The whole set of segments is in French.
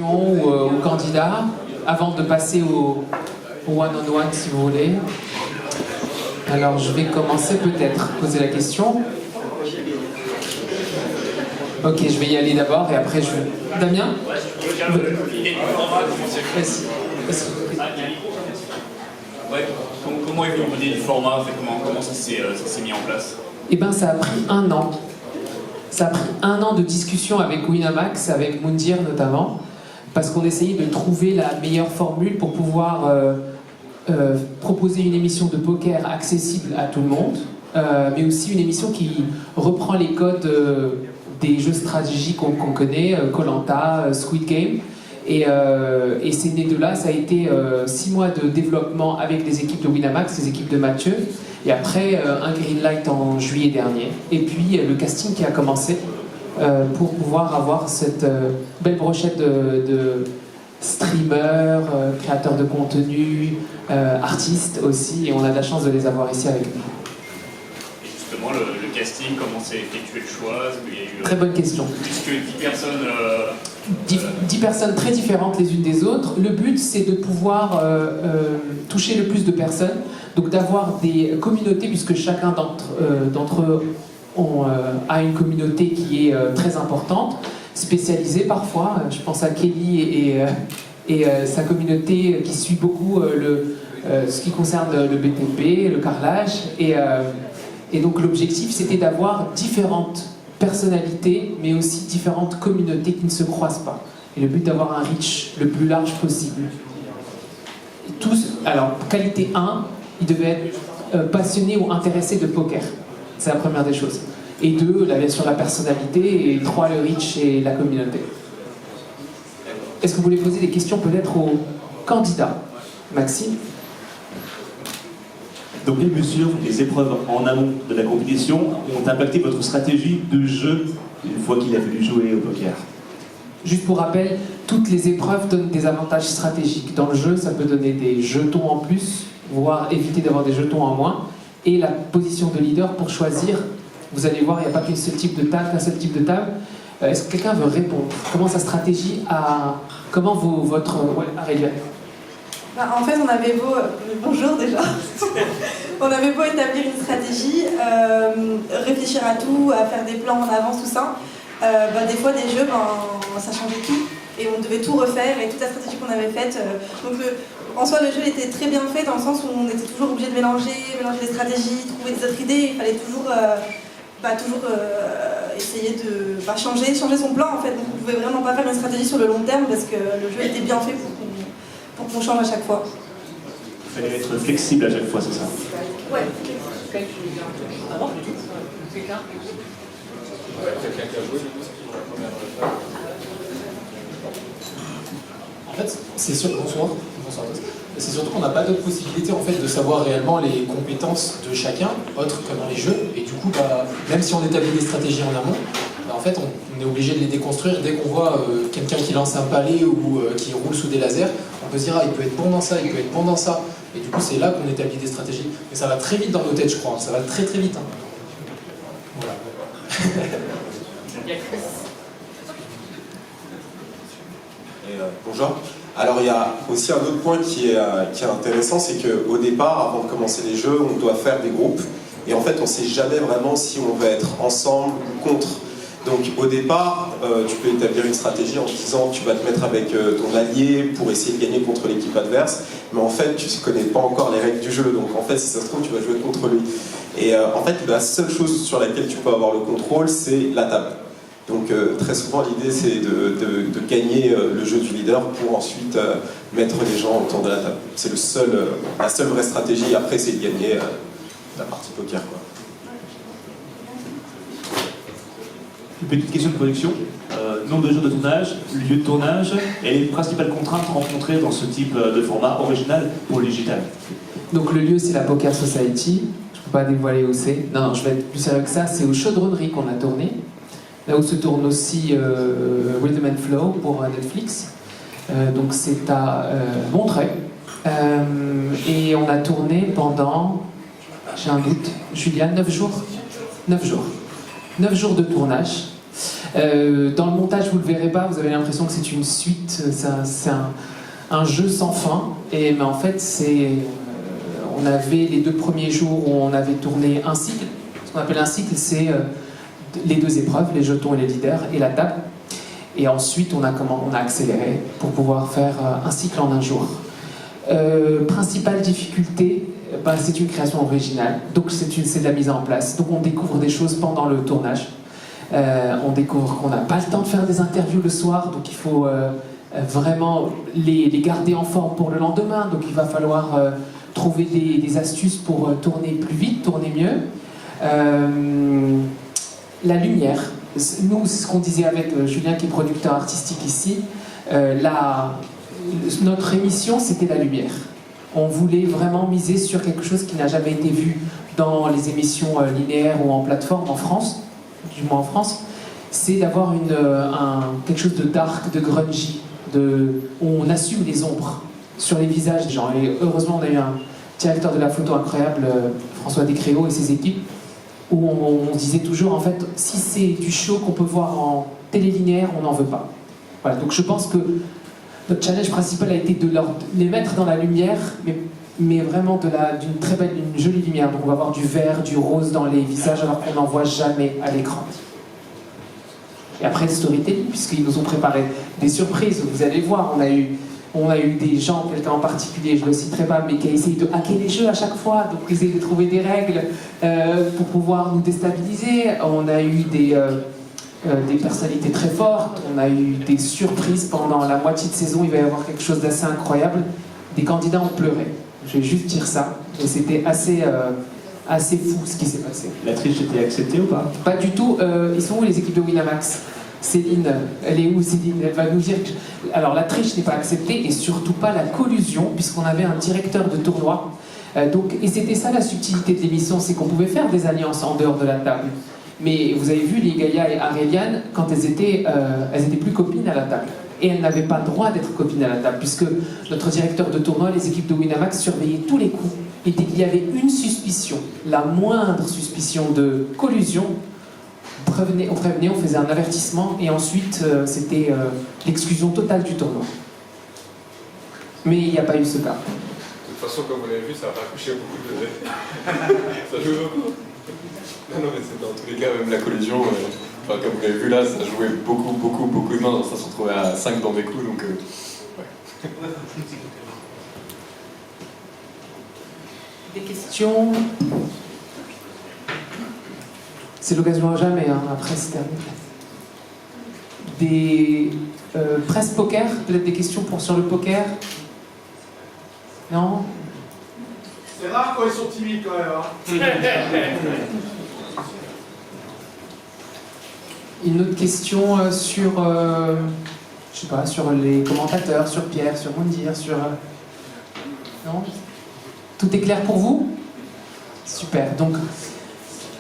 Aux candidats, avant de passer au one-on-one si vous voulez. Alors je vais commencer peut-être, poser la question. Ok, je vais y aller d'abord et après je... Damien ? Comment est venue l'idée du format? Comment ça s'est mis en place? Eh bien ça a pris 1 an. Ça a pris 1 an de discussion avec Winamax, avec Moundir notamment, parce qu'on essayait de trouver la meilleure formule pour pouvoir proposer une émission de poker accessible à tout le monde, mais aussi une émission qui reprend les codes des jeux stratégiques qu'on connaît, Koh-Lanta, Squid Game. Et c'est né de là, ça a été 6 mois de développement avec les équipes de Winamax, les équipes de Mathieu, et après un green light en juillet dernier. Et puis le casting qui a commencé pour pouvoir avoir cette belle brochette de streamers, créateurs de contenu, artistes aussi, et on a de la chance de les avoir ici avec nous. Et justement, le casting, comment s'est effectué le choix? Il y a eu, Très bonne question. Plus que 10 personnes... 10 personnes très différentes les unes des autres. Le but, c'est de pouvoir toucher le plus de personnes, donc d'avoir des communautés, puisque chacun d'entre eux a une communauté qui est très importante, spécialisée parfois. Je pense à Kelly et sa communauté qui suit beaucoup ce qui concerne le BTP, le carrelage. Et donc l'objectif, c'était d'avoir différentes personnalités, mais aussi différentes communautés qui ne se croisent pas. Et le but d'avoir un reach le plus large possible. Et tous, alors, qualité 1, ils devaient être passionnés ou intéressés de poker. C'est la première des choses. Et 2, bien sûr, la personnalité. Et 3, le reach et la communauté. Est-ce que vous voulez poser des questions peut-être aux candidats? Maxime? Donc les mesures, les épreuves en amont de la compétition ont impacté votre stratégie de jeu une fois qu'il a fallu jouer au poker. Juste pour rappel, toutes les épreuves donnent des avantages stratégiques. Dans le jeu, ça peut donner des jetons en plus, voire éviter d'avoir des jetons en moins. Et la position de leader pour choisir, vous allez voir, il n'y a pas qu'un seul type de table, Est-ce que quelqu'un veut répondre? Comment sa stratégie a... Comment votre... Ouais, Aurélia. En fait, on avait beau... Bonjour déjà. On avait beau établir une stratégie, réfléchir à tout, à faire des plans en avance, tout ça. Des fois, des jeux, ça changeait tout. Et on devait tout refaire, et toute la stratégie qu'on avait faite. En soi, le jeu était très bien fait, dans le sens où on était toujours obligé de mélanger des stratégies, trouver des autres idées. Il fallait toujours essayer de changer son plan, en fait. Donc on ne pouvait vraiment pas faire une stratégie sur le long terme, parce que le jeu était bien fait pour qu'on change à chaque fois. Il fallait être flexible à chaque fois, c'est ça? Ouais. Quelqu'un qui a joué sur la première... En fait, c'est sûr, bonsoir. C'est surtout qu'on n'a pas d'autre possibilité en fait de savoir réellement les compétences de chacun, autres que dans les jeux. Et du coup, même si on établit des stratégies en amont, en fait, on est obligé de les déconstruire. Dès qu'on voit quelqu'un qui lance un palais ou qui roule sous des lasers, on peut se dire ah, il peut être bon dans ça, il peut être bon dans ça. Et du coup, c'est là qu'on établit des stratégies. Mais ça va très vite dans nos têtes, je crois. Ça va très très vite. Hein. Voilà. Bonjour. Alors il y a aussi un autre point qui est intéressant, c'est qu'au départ, avant de commencer les jeux, on doit faire des groupes. Et en fait, on ne sait jamais vraiment si on va être ensemble ou contre. Donc au départ, tu peux établir une stratégie en disant tu vas te mettre avec ton allié pour essayer de gagner contre l'équipe adverse. Mais en fait, tu ne connais pas encore les règles du jeu. Donc en fait, si ça se trouve, tu vas jouer contre lui. Et en fait, la seule chose sur laquelle tu peux avoir le contrôle, c'est la table. Donc très souvent l'idée c'est de gagner le jeu du leader pour ensuite mettre les gens autour de la table. C'est la seule vraie stratégie, après c'est de gagner la partie poker, quoi. Une petite question de production. Nombre de jours de tournage, lieu de tournage et les principales contraintes rencontrées dans ce type de format original pour le digital. Donc le lieu c'est la Poker Society, je ne peux pas dévoiler où c'est. Non, je vais être plus sérieux que ça, c'est au Chaudronnerie qu'on a tourné. Là où se tourne aussi Rhythm and Flow pour Netflix. Donc c'est à Montreuil. Et on a tourné pendant, j'ai un doute, Juliane, 9 jours 9 jours. 9 jours de tournage. Dans le montage, vous le verrez pas, vous avez l'impression que c'est une suite, c'est un jeu sans fin. Mais en fait, on avait les 2 premiers jours où on avait tourné un cycle. Ce qu'on appelle un cycle, c'est les 2 épreuves, les jetons et les leaders, et la table. Et ensuite, on a accéléré pour pouvoir faire un cycle en un jour. Principale difficulté, c'est une création originale, donc c'est de la mise en place. Donc on découvre des choses pendant le tournage. On découvre qu'on n'a pas le temps de faire des interviews le soir, donc il faut vraiment les garder en forme pour le lendemain. Donc il va falloir trouver des astuces pour tourner plus vite, tourner mieux. La lumière. Nous, c'est ce qu'on disait avec Julien, qui est producteur artistique ici. Notre émission, c'était la lumière. On voulait vraiment miser sur quelque chose qui n'a jamais été vu dans les émissions linéaires ou en plateforme en France, du moins en France. C'est d'avoir quelque chose de dark, de grungy, où on assume les ombres sur les visages des gens. Et heureusement, on a eu un directeur de la photo incroyable, François Descréaux et ses équipes, où on disait toujours, en fait, si c'est du show qu'on peut voir en télé linéaire, on n'en veut pas. Voilà, donc je pense que notre challenge principal a été de les mettre dans la lumière, mais vraiment d'une très belle, une jolie lumière. Donc on va avoir du vert, du rose dans les visages, alors qu'on n'en voit jamais à l'écran. Et après le storytelling, puisqu'ils nous ont préparé des surprises, vous allez voir, on a eu des gens, quelqu'un en particulier, je ne le citerai pas, mais qui a essayé de hacker les jeux à chaque fois, donc essayer de trouver des règles pour pouvoir nous déstabiliser. On a eu des personnalités très fortes, on a eu des surprises pendant la moitié de saison, il va y avoir quelque chose d'assez incroyable. Des candidats ont pleuré, je vais juste dire ça, et c'était assez fou ce qui s'est passé. La triche était acceptée ou pas? Pas du tout, ils sont où les équipes de Winamax? Céline, elle est où Céline? Elle va nous dire que... Alors la triche n'est pas acceptée, et surtout pas la collusion, puisqu'on avait un directeur de tournoi. Et c'était ça la subtilité de l'émission, c'est qu'on pouvait faire des alliances en dehors de la table. Mais vous avez vu, les Gaïa et Aréliane, quand elles étaient plus copines à la table. Et elles n'avaient pas le droit d'être copines à la table, puisque notre directeur de tournoi, les équipes de Winamax surveillaient tous les coups. Et dès qu'il y avait une suspicion, la moindre suspicion de collusion, on prévenait, on faisait un avertissement, et ensuite c'était l'exclusion totale du tournoi. Mais il n'y a pas eu ce cas. De toute façon, comme vous l'avez vu, ça n'a pas couché beaucoup de... ça joue beaucoup. Non, mais c'est dans tous les cas, même la collision, comme vous l'avez vu là, ça jouait beaucoup de mains. Ça se retrouvait à 5 dans des coups, donc ouais. Des questions? C'est l'occasion à jamais, hein. Après c'est terminé. Des presse poker, peut-être des questions sur le poker? Non? C'est rare quand ils sont timides quand même. Hein. Une autre question sur, je sais pas, sur les commentateurs, sur Pierre, sur Moundir, sur... Non? Tout est clair pour vous? Super. Donc,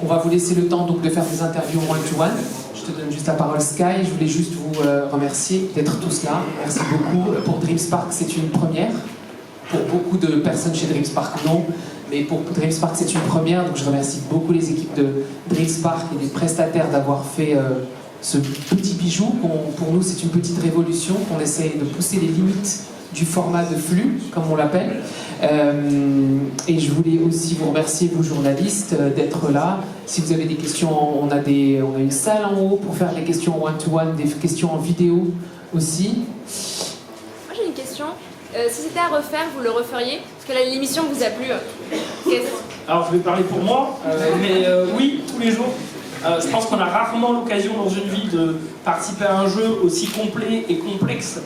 on va vous laisser le temps donc, de faire des interviews one-to-one. Je te donne juste la parole, Sky. Je voulais juste vous remercier d'être tous là. Merci beaucoup. Pour DreamSpark, c'est une première. Pour beaucoup de personnes chez DreamSpark, non. Mais pour DreamSpark, c'est une première. Donc, je remercie beaucoup les équipes de DreamSpark et des prestataires d'avoir fait ce petit bijou. Pour nous, c'est une petite révolution. On essaie de pousser les limites du format de flux, comme on l'appelle. Et je voulais aussi vous remercier, vous journalistes, d'être là. Si vous avez des questions, on a une salle en haut pour faire des questions one-to-one, des questions en vidéo aussi. Moi j'ai une question. Si c'était à refaire, vous le referiez? Parce que l'émission vous a plu. Alors je vais parler pour moi, mais oui, tous les jours. Je pense qu'on a rarement l'occasion dans une vie de participer à un jeu aussi complet et complexe,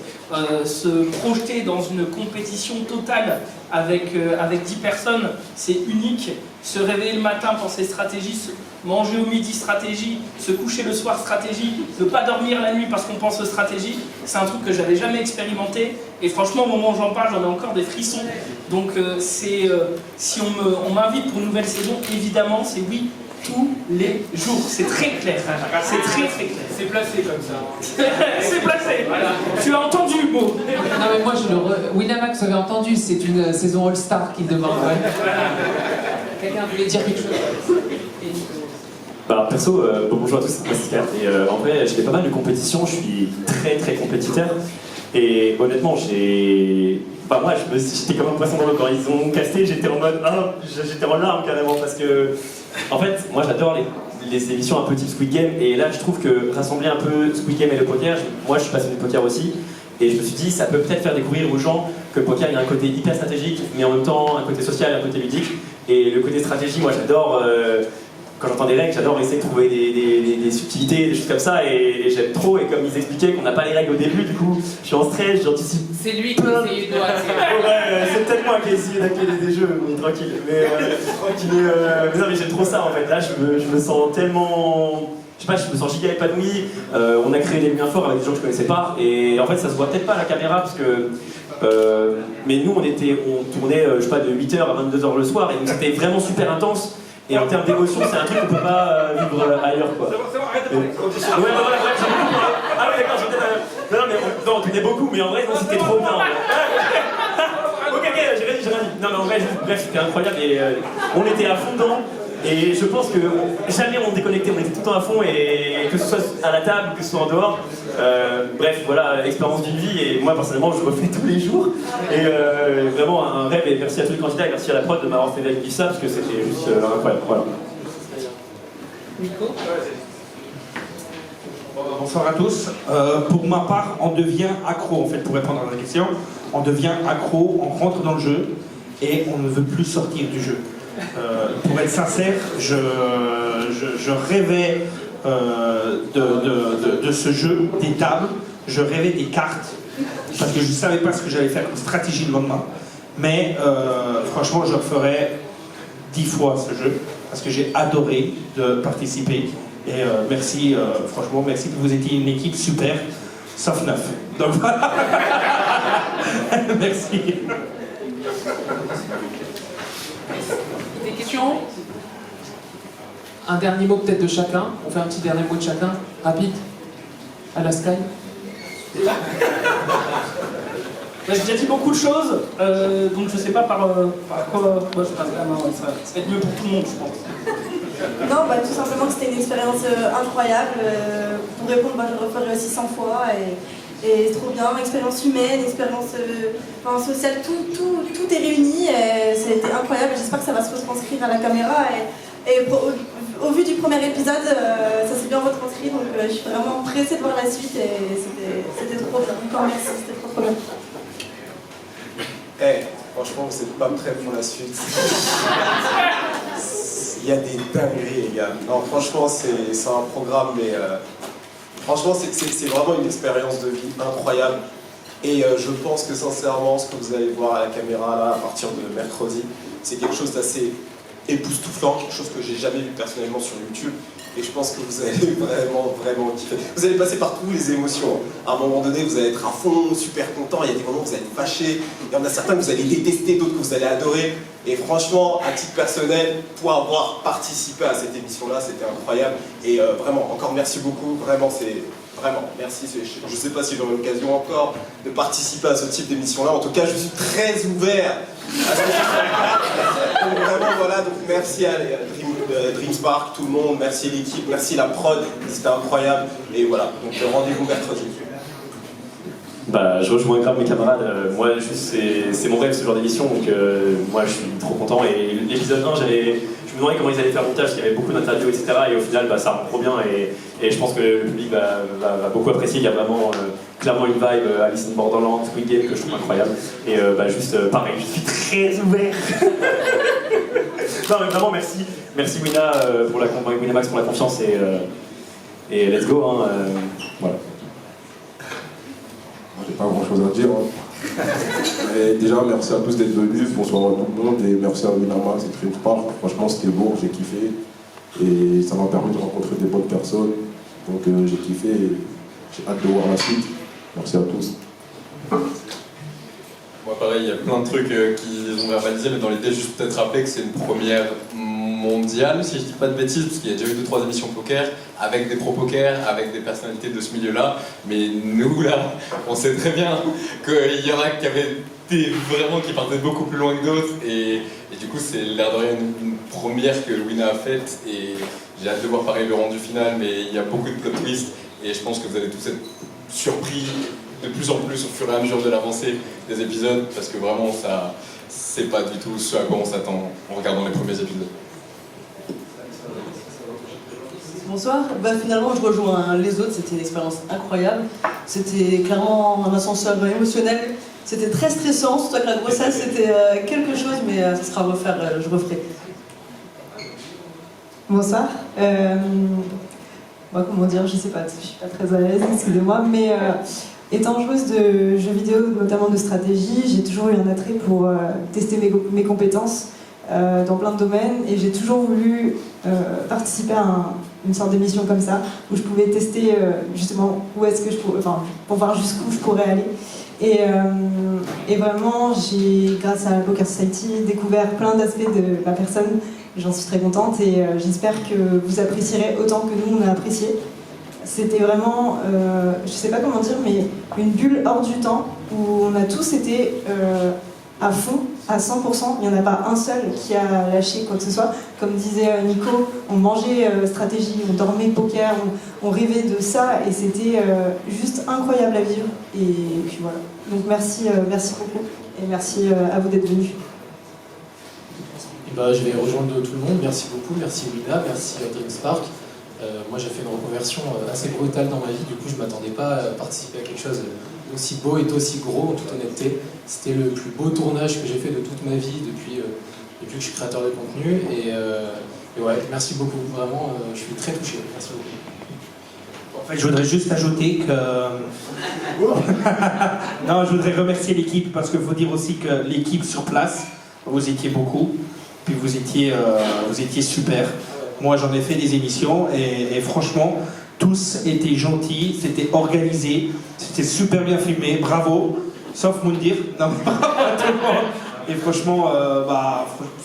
se projeter dans une compétition totale avec 10 personnes, c'est unique. Se réveiller le matin, penser stratégie, manger au midi stratégie, se coucher le soir stratégie, ne pas dormir la nuit parce qu'on pense stratégie, c'est un truc que j'avais jamais expérimenté. Et franchement, au moment où j'en parle, j'en ai encore des frissons. Donc si on m'invite pour une nouvelle saison, évidemment, c'est oui. Tous les jours, c'est très clair, c'est très clair. C'est placé comme ça. C'est placé, voilà. Tu as entendu le mot. Non mais moi, Winamax avait entendu, c'est une saison All-Star qu'il demande. Ouais. Quelqu'un voulait dire quelque chose? Bah, perso, bonjour à tous, c'est Pascal. Et en vrai, j'ai fait pas mal de compétitions, je suis très compétiteur. Et honnêtement, moi, j'étais comme un poisson dans l'eau quand ils ont casté, j'étais en mode, j'étais en larmes carrément parce que, en fait, moi j'adore les émissions un peu type Squid Game. Et là, je trouve que rassembler un peu Squid Game et le poker, moi je suis passionné de poker aussi. Et je me suis dit, ça peut peut-être faire découvrir aux gens que le poker, il y a un côté hyper stratégique, mais en même temps un côté social et un côté ludique. Et le côté stratégie, moi j'adore. Quand j'entends des règles, j'adore essayer de trouver des subtilités, des choses comme ça, et j'aime trop. Et comme ils expliquaient qu'on n'a pas les règles au début, du coup, je suis en stress, j'anticipe. C'est lui qui essayait de nous attirer. Ouais, c'est peut-être moi qui ai essayé d'accueillir des jeux, mais tranquille. Mais non, mais j'aime trop ça en fait. Là, je me sens tellement. Je sais pas, je me sens giga épanoui. On a créé des liens forts avec des gens que je connaissais pas, et en fait, ça se voit peut-être pas à la caméra parce que. Mais nous, on tournait, je sais pas, de 8h à 22h le soir, et donc c'était vraiment super intense. Et en termes d'émotion, c'est un truc qu'on peut pas vivre ailleurs, quoi. C'est bon, arrête de parler. Ah oui, d'accord, j'ai peut-être. Non, mais on tournait beaucoup, mais en vrai, non, c'était trop bien. Ok, j'ai rien dit. Non, mais en vrai, bref, c'était incroyable et on était à fond dedans. Et je pense que jamais on déconnectait, on était tout le temps à fond, et que ce soit à la table, que ce soit en dehors. Bref, voilà, expérience d'une vie, et moi personnellement je refais tous les jours. Et vraiment un rêve, et merci à tous les candidats, et merci à la prod de m'avoir fait vivre ça, parce que c'était juste incroyable. Voilà. Bonsoir à tous. Pour ma part, on devient accro, en fait, pour répondre à la question. On devient accro, on rentre dans le jeu, et on ne veut plus sortir du jeu. Pour être sincère, je rêvais de ce jeu, des tables, je rêvais des cartes, parce que je ne savais pas ce que j'allais faire comme stratégie le lendemain. Mais franchement, je referais 10 fois ce jeu, parce que j'ai adoré de participer. Et merci, franchement, merci que vous étiez une équipe super, sauf 9. Donc voilà. Merci. Des questions? Un dernier mot peut-être de chacun. On fait un petit dernier mot de chacun, rapide, à la Sky. J'ai déjà dit beaucoup de choses, donc je sais pas par quoi moi je passe la main. Ça va être mieux pour tout le monde, je pense. Non, tout simplement que c'était une expérience incroyable. Pour répondre, je referai aussi 100 fois. Et c'est trop bien, expérience humaine, expérience sociale, tout est réuni. C'était incroyable. J'espère que ça va se retranscrire à la caméra. Et au vu du premier épisode, ça s'est bien retranscrit. Donc je suis vraiment pressée de voir la suite. Et c'était trop bien. Encore merci, c'était trop bien. Franchement, vous n'êtes pas prêts pour la suite. Il y a des dingueries, les gars. Non, franchement, c'est un programme, mais franchement, c'est vraiment une expérience de vie incroyable. Et je pense que sincèrement, ce que vous allez voir à la caméra là, à partir de mercredi, c'est quelque chose d'assez époustouflant, quelque chose que j'ai jamais vu personnellement sur YouTube. Et je pense que vous allez vraiment kiffer. Vous allez passer par toutes les émotions. À un moment donné, vous allez être à fond, super content. Il y a des moments où vous allez être fâché. Il y en a certains que vous allez détester, d'autres que vous allez adorer. Et franchement, à titre personnel, pour avoir participé à cette émission-là, c'était incroyable. Et vraiment, encore merci beaucoup. Vraiment, merci. Je ne sais pas si j'aurai l'occasion encore de participer à ce type d'émission-là. En tout cas, je suis très ouvert à ce que donc vraiment, voilà. Donc merci à Dreamspark, tout le monde. Merci l'équipe, merci la prod. C'était incroyable. Et voilà, donc rendez-vous mercredi. Bah, je rejoins grave mes camarades. Moi, c'est mon rêve ce genre d'émission, donc moi je suis trop content. Et l'épisode 1, je me demandais comment ils allaient faire le montage, parce qu'il y avait beaucoup d'interviews, etc. Et au final, ça rend trop bien. Et je pense que le public va beaucoup apprécier. Il y a vraiment clairement une vibe Alice in Borderland, Squid Game que je trouve incroyable. Et juste pareil, je suis très ouvert. Non, mais vraiment, merci. Merci Wina, Winamax pour la confiance. Et let's go. Hein, voilà. J'ai pas grand chose à dire. Mais déjà, merci à tous d'être venus, bonsoir à tout le monde, et merci à Winamax et Dreamspark. Franchement, c'était beau, j'ai kiffé. Et ça m'a permis de rencontrer des bonnes personnes. Donc j'ai kiffé et j'ai hâte de voir la suite. Merci à tous. Moi pareil, il y a plein de trucs qu'ils ont verbalisés, mais dans l'idée, juste peut-être rappeler que c'est une première mondial, si je dis pas de bêtises, parce qu'il y a déjà eu 2-3 émissions poker, avec des pro poker, avec des personnalités de ce milieu-là. Mais nous, là, on sait très bien qu'il y en a qui avaient vraiment qui partaient beaucoup plus loin que d'autres. Et du coup, c'est l'air de rien une première que Louina a faite. Et j'ai hâte de voir pareil le rendu final, mais il y a beaucoup de plot twists. Et je pense que vous allez tous être surpris de plus en plus au fur et à mesure de l'avancée des épisodes, parce que vraiment, ça, c'est pas du tout ce à quoi on s'attend en regardant les premiers épisodes. Bonsoir, finalement je rejoins les autres, c'était une expérience incroyable, c'était clairement un ascenseur émotionnel, c'était très stressant, surtout avec la grossesse c'était quelque chose, mais ça sera à refaire, je referai. Bonsoir. Comment dire, je sais pas, je suis pas très à l'aise, excusez-moi, mais étant joueuse de jeux vidéo, notamment de stratégie, j'ai toujours eu un attrait pour tester mes compétences dans plein de domaines, et j'ai toujours voulu participer à une sorte d'émission comme ça, où je pouvais tester justement où est-ce que je pourrais, enfin, pour voir jusqu'où je pourrais aller. Et vraiment, j'ai, grâce à Poker Society, découvert plein d'aspects de ma personne. J'en suis très contente et j'espère que vous apprécierez autant que nous on a apprécié. C'était vraiment, je sais pas comment dire, mais une bulle hors du temps où on a tous été à fond, à 100%. Il n'y en a pas un seul qui a lâché quoi que ce soit. Comme disait Nico, on mangeait stratégie, on dormait poker, on rêvait de ça et c'était juste incroyable à vivre. Et puis voilà. Donc merci beaucoup et merci à vous d'être venus. Je vais rejoindre tout le monde. Merci beaucoup, merci Wina, merci Dreamspark. Moi j'ai fait une reconversion assez brutale dans ma vie, du coup je ne m'attendais pas à participer à quelque chose aussi beau et aussi gros, en toute honnêteté. C'était le plus beau tournage que j'ai fait de toute ma vie depuis que je suis créateur de contenu. Et ouais, merci beaucoup, vraiment, je suis très touché. Merci beaucoup. En fait, je voudrais juste ajouter que... non, je voudrais remercier l'équipe, parce qu'il faut dire aussi que l'équipe sur place, vous étiez beaucoup, puis vous étiez super. Moi, j'en ai fait des émissions, et franchement, tous étaient gentils, c'était organisé, c'était super bien filmé, bravo, sauf Moundir, non, bravo à tout le monde. Et franchement,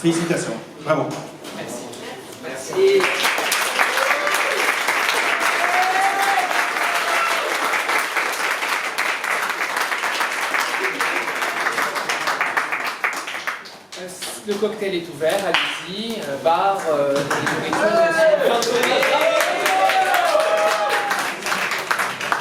félicitations, vraiment. Merci. Le cocktail est ouvert, allez-y, bar, nourriture.